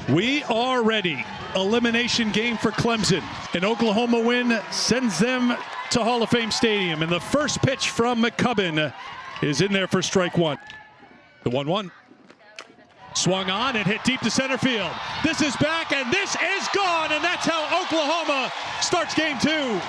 We are ready. Elimination game for Clemson. An Oklahoma win sends them to Hall of Fame Stadium. And the first pitch from McCubbin is in there for strike one. The 1-1. Swung on and hit deep to center field. This is back and this is gone. And that's how Oklahoma starts game two.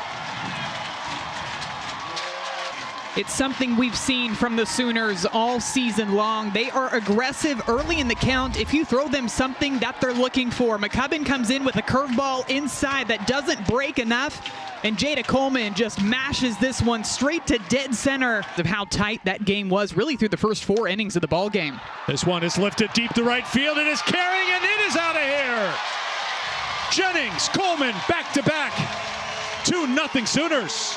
It's something we've seen from the Sooners all season long. They are aggressive early in the count. If you throw them something that they're looking for, McCubbin comes in with a curveball inside that doesn't break enough, and Jada Coleman just mashes this one straight to dead center of how tight that game was really through the first 4 innings of the ball game. This one is lifted deep to right field. It is carrying and it is out of here. Jennings, Coleman, back-to-back. 2-0 Sooners.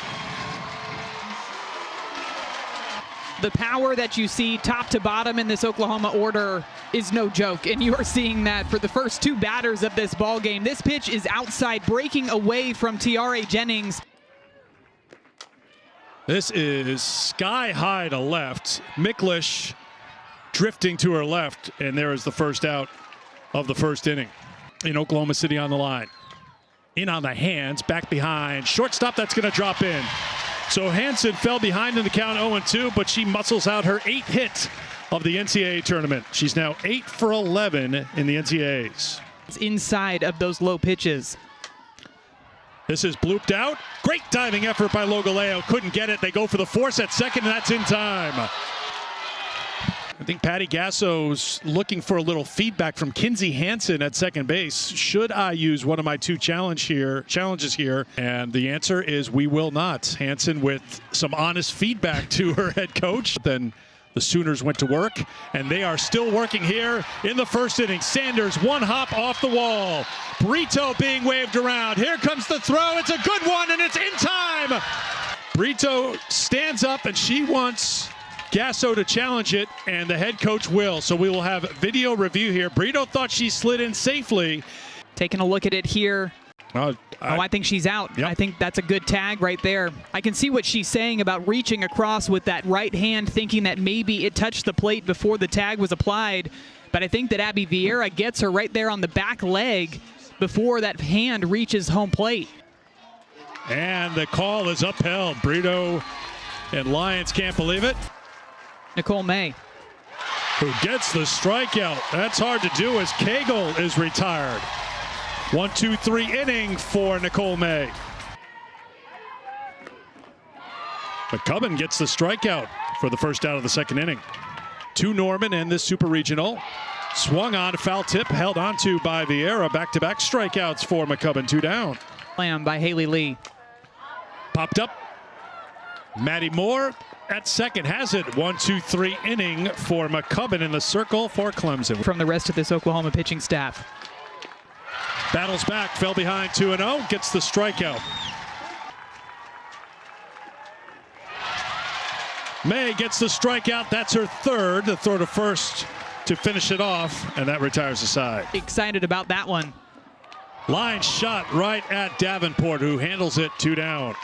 The power that you see top to bottom in this Oklahoma order is no joke, and you are seeing that for the first 2 batters of this ball game. This pitch is outside, breaking away from T.R.A. Jennings. This is sky high to left. Miklish drifting to her left, and there is the first out of the first inning. In Oklahoma City on the line. In on the hands, back behind. Shortstop, that's going to drop in. So Hansen fell behind in the count 0-2, but she muscles out her 8th hit of the NCAA tournament. She's now 8 for 11 in the NCAAs. It's inside of those low pitches. This is blooped out. Great diving effort by Logaleo. Couldn't get it. They go for the force at second, and that's in time. I think Patty Gasso's looking for a little feedback from Kinsey Hansen at second base. Should I use one of my 2 challenges here? And the answer is we will not. Hansen with some honest feedback to her head coach. Then the Sooners went to work, and they are still working here in the first inning. Sanders, 1 hop off the wall. Brito being waved around. Here comes the throw. It's a good one, and it's in time. Brito stands up, and she wants Gasso to challenge it, and the head coach will. So we will have video review here. Brito thought she slid in safely. Taking a look at it here. I think she's out. Yep. I think that's a good tag right there. I can see what she's saying about reaching across with that right hand, thinking that maybe it touched the plate before the tag was applied. But I think that Abby Vieira gets her right there on the back leg before that hand reaches home plate. And the call is upheld. Brito and Lyons can't believe it. Nicole May, who gets the strikeout. That's hard to do as Cagle is retired. 1-2-3 inning for Nicole May. McCubbin gets the strikeout for the first out of the second inning. To Norman and this Super Regional. Swung on, foul tip, held onto by Vieira. Back-to-back strikeouts for McCubbin, 2 down. Slam by Haley Lee. Popped up. Maddie Moore at second has it. 1-2-3 inning for McCubbin in the circle for Clemson. From the rest of this Oklahoma pitching staff. Battles back, fell behind 2-0, gets the strikeout. May gets the strikeout. That's her third. The throw to first to finish it off, and that retires the side. Excited about that one. Line shot right at Davenport, who handles it 2 down.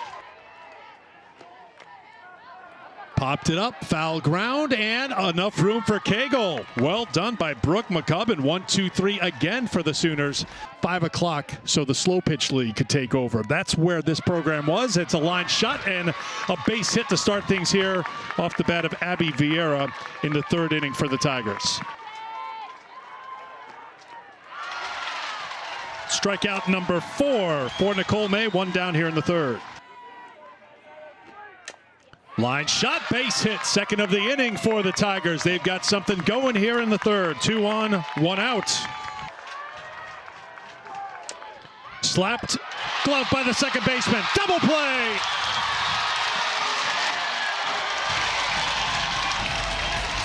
Popped it up, foul ground, and enough room for Cagle. Well done by Brooke McCubbin. 1-2-3 again for the Sooners. 5 o'clock, so the slow pitch league could take over. That's where this program was. It's a line shot and a base hit to start things here off the bat of Abby Vieira in the 3rd inning for the Tigers. Strikeout number 4 for Nicole May. 1 down here in the 3rd. Line shot, base hit, second of the inning for the Tigers. They've got something going here in the 3rd. 2 on, 1 out. Slapped, glove by the second baseman. Double play!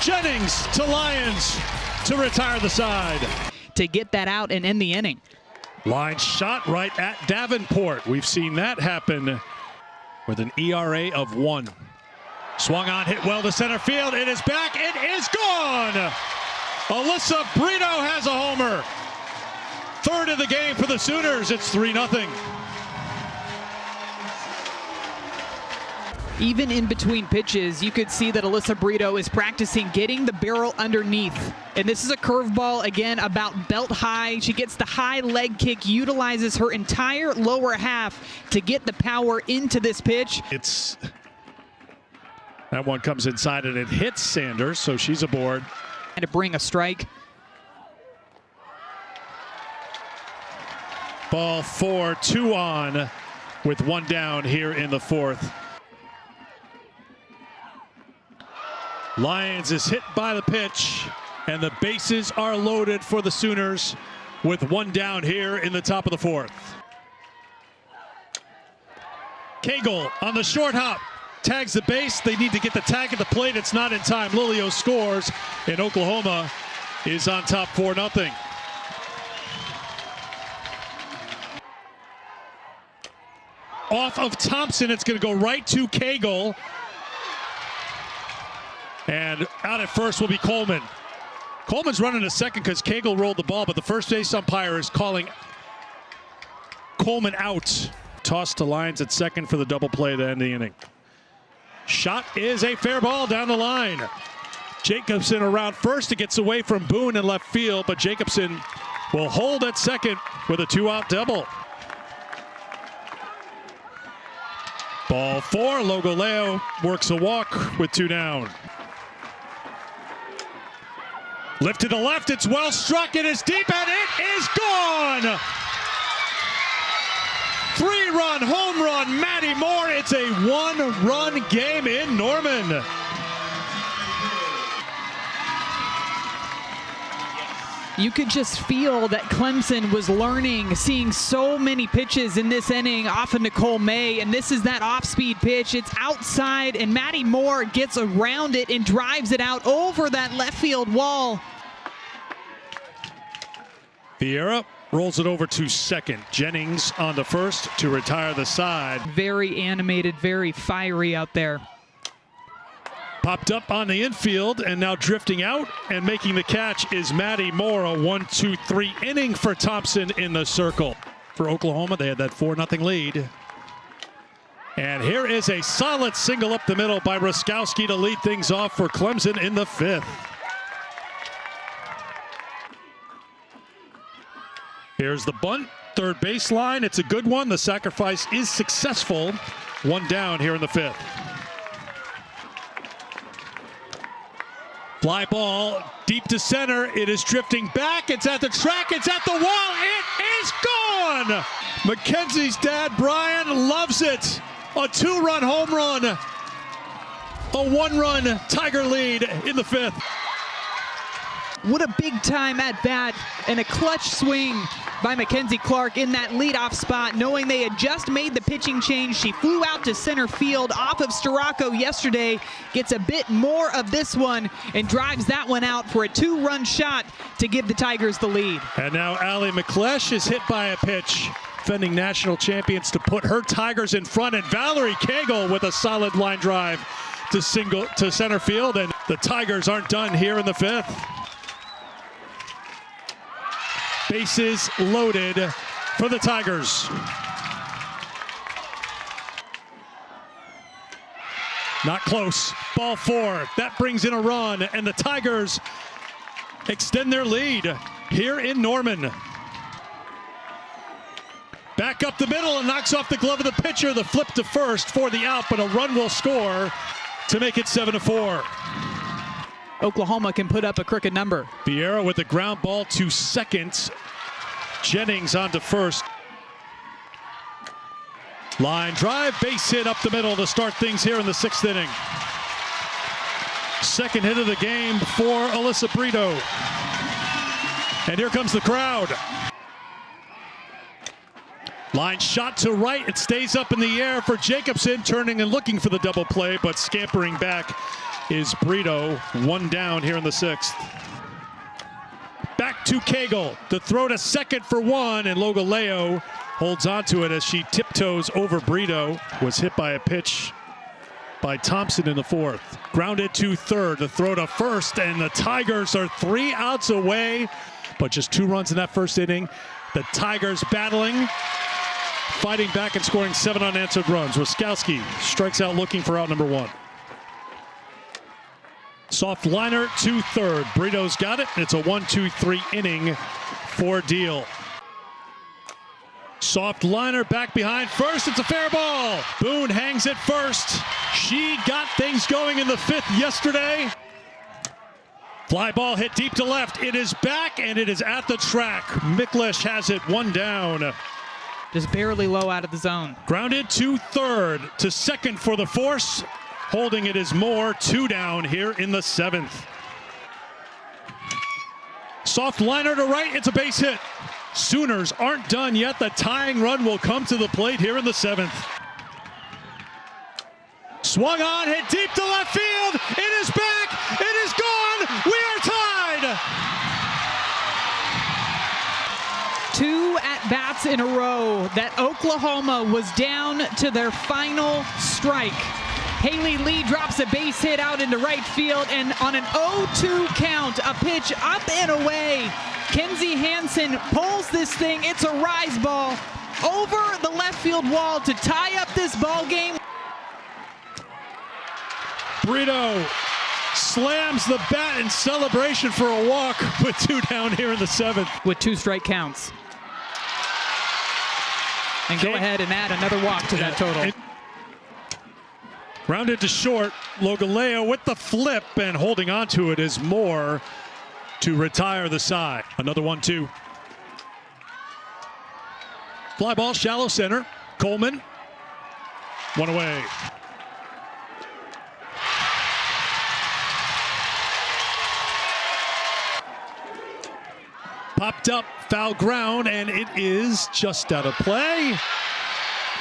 Jennings to Lyons to retire the side. To get that out and end the inning. Line shot right at Davenport. We've seen that happen with an ERA of 1. Swung on, hit well to center field. It is back. It is gone. Alyssa Brito has a homer. 3rd of the game for the Sooners. It's 3-0. Even in between pitches, you could see that Alyssa Brito is practicing getting the barrel underneath. And this is a curveball, again, about belt high. She gets the high leg kick, utilizes her entire lower half to get the power into this pitch. That one comes inside and it hits Sanders, so she's aboard. And to bring a strike. Ball 4, 2 on with 1 down here in the 4th. Lyons is hit by the pitch, and the bases are loaded for the Sooners with 1 down here in the top of the 4th. Cagle on the short hop, tags the base. They need to get the tag at the plate. It's not in time. Lilio scores, and Oklahoma is on top 4-0. Off of Thompson, it's going to go right to Cagle. And out at first will be Coleman. Coleman's running to second because Cagle rolled the ball, but the first base umpire is calling Coleman out. Toss to Lyons at second for the double play to end the inning. Shot is a fair ball down the line. Jacobson around first. It gets away from Boone in left field, but Jacobson will hold at second with a 2-out double. Ball 4, Logoleo works a walk with 2 down. Lifted to left, it's well struck, it is deep, and it is gone! 3-run home run, Maddie Moore. It's a 1-run game in Norman. You could just feel that Clemson was learning, seeing so many pitches in this inning off of Nicole May, and this is that off-speed pitch. It's outside, and Maddie Moore gets around it and drives it out over that left field wall. Vieira rolls it over to second. Jennings on the first to retire the side. Very animated, very fiery out there. Popped up on the infield and now drifting out and making the catch is Maddie Moore. A 1-2-3 inning for Thompson in the circle. For Oklahoma, they had that 4-0 lead. And here is a solid single up the middle by Ruskowski to lead things off for Clemson in the 5th. Here's the bunt, third baseline. It's a good one. The sacrifice is successful. 1 down here in the 5th. Fly ball deep to center. It is drifting back. It's at the track. It's at the wall. It is gone. Mackenzie's dad, Brian, loves it. A 2-run home run. A 1-run Tiger lead in the 5th. What a big time at bat and a clutch swing by Mackenzie Clark in that leadoff spot, knowing they had just made the pitching change. She flew out to center field off of Storako yesterday, gets a bit more of this one and drives that one out for a 2-run shot to give the Tigers the lead. And now Allie McClesh is hit by a pitch. Defending national champions to put her Tigers in front, and Valerie Cagle with a solid line drive to center field, and the Tigers aren't done here in the 5th. Bases loaded for the Tigers. Not close. Ball 4. That brings in a run, and the Tigers extend their lead here in Norman. Back up the middle and knocks off the glove of the pitcher. The flip to first for the out, but a run will score to make it 7-4. Oklahoma can put up a crooked number. Vieira with the ground ball to second. Jennings on to first. Line drive, base hit up the middle to start things here in the 6th inning. Second hit of the game for Alyssa Brito. And here comes the crowd. Line shot to right, it stays up in the air for Jacobson, turning and looking for the double play, but scampering back is Brito. 1 down here in the 6th. Back to Cagle. The throw to second for 1, and Logoleo holds onto it as she tiptoes over Brito. Was hit by a pitch by Thompson in the 4th. Grounded to third. The throw to first, and the Tigers are 3 outs away, but just 2 runs in that first inning. The Tigers battling fighting back and scoring 7 unanswered runs. Wiskowski strikes out looking for out number 1. Soft liner to third. Brito's got it. It's a 1-2-3 inning for Deal. Soft liner back behind first. It's a fair ball. Boone hangs it first. She got things going in the 5th yesterday. Fly ball hit deep to left. It is back and it is at the track. Miklish has it 1 down. Just barely low out of the zone. Grounded to third. To second for the force. Holding it is Moore. 2 down here in the 7th. Soft liner to right. It's a base hit. Sooners aren't done yet. The tying run will come to the plate here in the 7th. Swung on, hit deep to left field. It is back. It is gone. We are tied. 2 at-bats in a row that Oklahoma was down to their final strike. Haley Lee drops a base hit out into right field, and on an 0-2 count, a pitch up and away. Kenzie Hansen pulls this thing. It's a rise ball over the left field wall to tie up this ball game. Brito slams the bat in celebration for a walk with 2 down here in the 7th. With 2 strike counts. And go ahead and add another walk to that total. Rounded to short. Logaleo with the flip, and holding on to it is Moore to retire the side. Another 1-2. Fly ball, shallow center. Coleman. 1 away. Popped up, foul ground, and it is just out of play.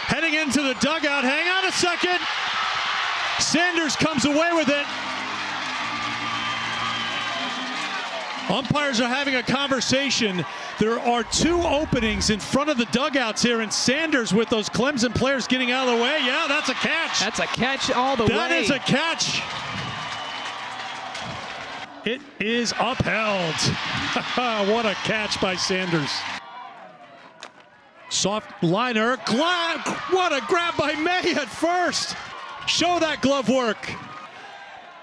Heading into the dugout. Hang on a second. Sanders comes away with it. Umpires are having a conversation. There are 2 openings in front of the dugouts here, and Sanders with those Clemson players getting out of the way. Yeah, that's a catch. That's a catch all the way. That is a catch. It is upheld. What a catch by Sanders. Soft liner. What a grab by May at first. Show that glove work.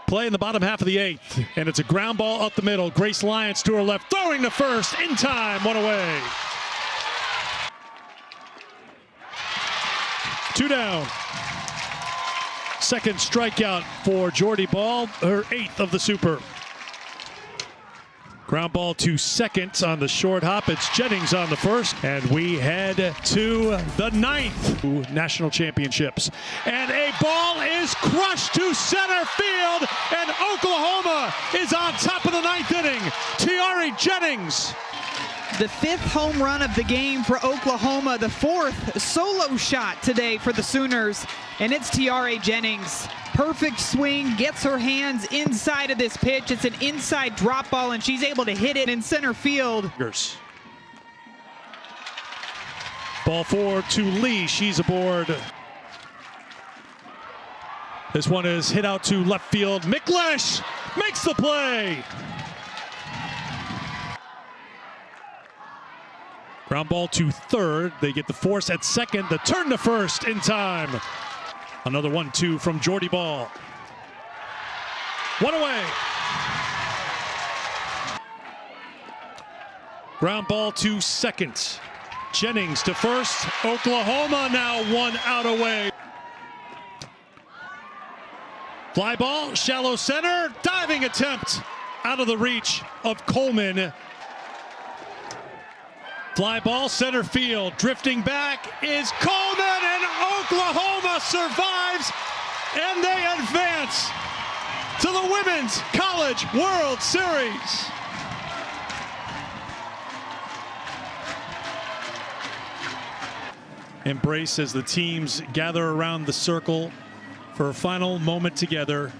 Play in the bottom half of the 8th, and it's a ground ball up the middle. Grace Lyons to her left, throwing to first in time. 1 away. 2 down. Second strikeout for Jordy Ball, her 8th of the Super. Ground ball to second on the short hop. It's Jennings on the first, and we head to the 9th national championships. And a ball is crushed to center field, and Oklahoma is on top of the 9th inning. Tiare Jennings. The 5th home run of the game for Oklahoma, the 4th solo shot today for the Sooners, and it's Tiare Jennings. Perfect swing, gets her hands inside of this pitch. It's an inside drop ball, and she's able to hit it in center field. Ball 4 to Lee. She's aboard. This one is hit out to left field. Miklish makes the play. Ground ball to third. They get the force at second. The turn to first in time. Another 1-2 from Jordy Ball. 1 away. Ground ball to second. Jennings to first. Oklahoma now 1 out away. Fly ball, shallow center. Diving attempt out of the reach of Coleman. Fly ball, center field. Drifting back is Coleman, and Oklahoma survives, and they advance to the Women's College World Series. Embrace as the teams gather around the circle for a final moment together.